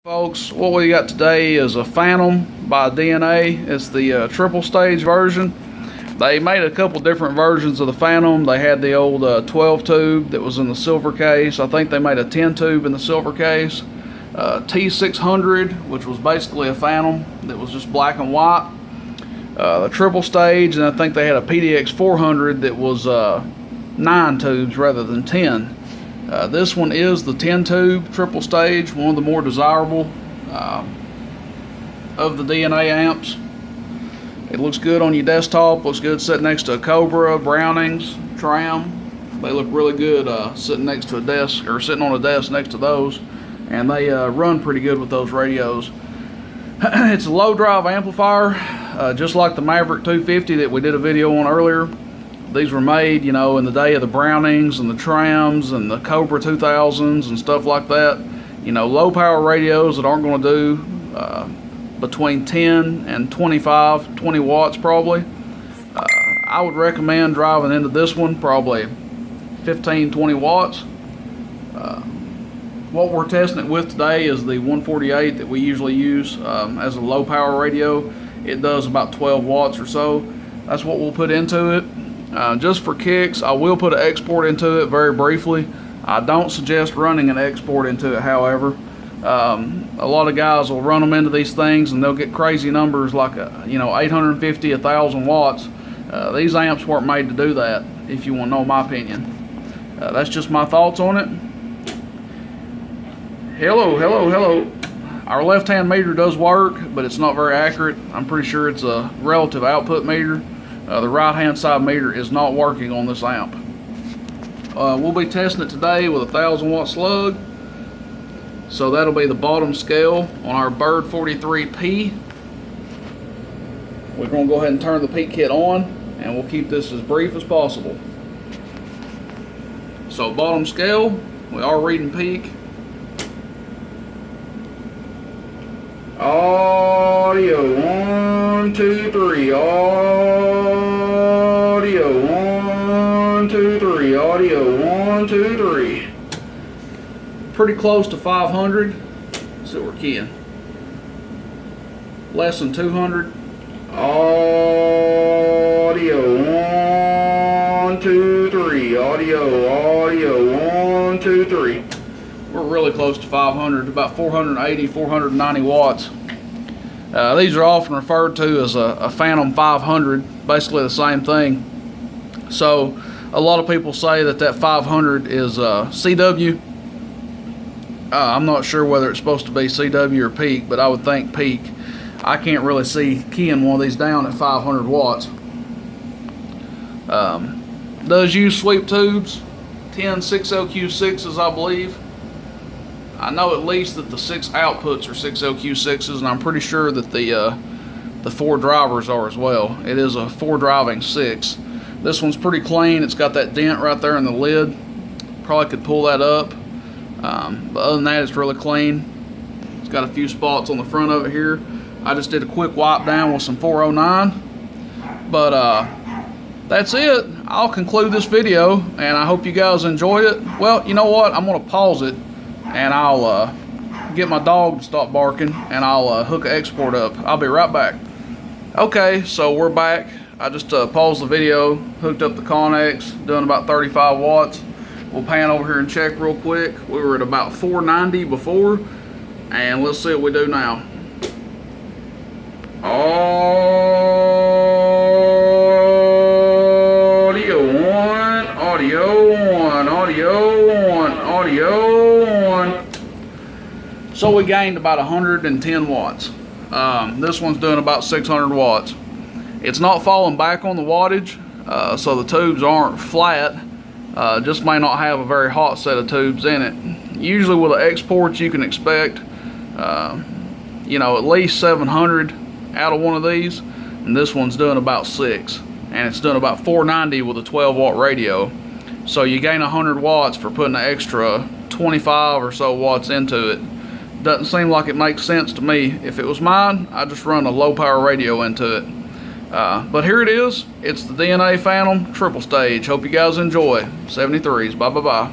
Folks, what we got today is a Phantom by D&A. It's the triple stage version. They made a couple different versions of the Phantom. They had the old 12 tube that was in the silver case. I think they made a 10 tube in the silver case. T600, which was basically a Phantom that was just black and white. The triple stage, and I think they had a PDX 400 that was 9 tubes rather than 10. This one is the 10 tube triple stage, one of the more desirable of the D&A amps. It looks good on your desktop, looks good sitting next to a Cobra, Brownings, Tram. They look really good sitting next to a desk, or sitting on a desk next to those, and they run pretty good with those radios. It's a low drive amplifier, just like the Maverick 250 that we did a video on earlier. These were made, you know, in the day of the Brownings and the Trams and the Cobra 2000s and stuff like that. You know, low power radios that aren't going to do between 10 and 20 watts probably. I would recommend driving into this one probably 15-20 watts. What we're testing it with today is the 148 that we usually use as a low power radio. It does about 12 watts or so. That's what we'll put into it. Just for kicks, I will put an export into it very briefly. I don't suggest running an export into it, however. A lot of guys will run them into these things and they'll get crazy numbers like, 850, 1,000 watts. These amps weren't made to do that, if you want to know my opinion. That's just my thoughts on it. Hello. Our left-hand meter does work, but it's not very accurate. I'm pretty sure it's a relative output meter. The right-hand side meter is not working on this amp. We'll be testing it today with a 1,000 watt slug. So that'll be the bottom scale on our Bird 43P. We're going to go ahead and turn the peak kit on, and we'll keep this as brief as possible. So bottom scale, we are reading peak. Audio 1, 2, 3. Audio 1, 2, 3. Audio 1, 2, 3. Pretty close to 500. So we're keying. Less than 200. Audio 1, 2, 3. Audio 1, 2, 3. We're really close to 500, about 480, 490 watts. These are often referred to as a Phantom 500, basically the same thing. So a lot of people say that 500 is CW. I'm not sure whether it's supposed to be CW or peak, but I would think peak. I can't really see keying one of these down at 500 watts. Does use sweep tubes, 10 6LQ6s, I believe. I know at least that the 6 outputs are 6LQ6s, and I'm pretty sure that the 4 drivers are as well. It is a 4 driving 6. This one's pretty clean. It's got that dent right there in the lid. Probably could pull that up. But other than that, it's really clean. It's got a few spots on the front of it here. I just did a quick wipe down with some 409. But that's it. I'll conclude this video, and I hope you guys enjoy it. Well, you know what? I'm going to pause it, and I'll get my dog to stop barking, and I'll hook an export up. I'll be right back. Okay, so we're back. I just paused the video, hooked up the Connex, doing about 35 watts. We'll pan over here and check real quick. We were at about 490 before, and let's see what we do now. Audio 1, audio 1, audio 1, audio 1. So we gained about 110 watts. This one's doing about 600 watts. It's not falling back on the wattage, so the tubes aren't flat. Just may not have a very hot set of tubes in it. Usually with the exports you can expect at least 700 out of one of these, and this one's doing about 6, and it's doing about 490 with a 12 watt radio. So you gain 100 watts for putting an extra 25 or so watts into it. Doesn't seem like it makes sense to me. If it was mine, I'd just run a low power radio into it. But here it is. It's the D&A Phantom triple stage. Hope you guys enjoy. 73s. Bye.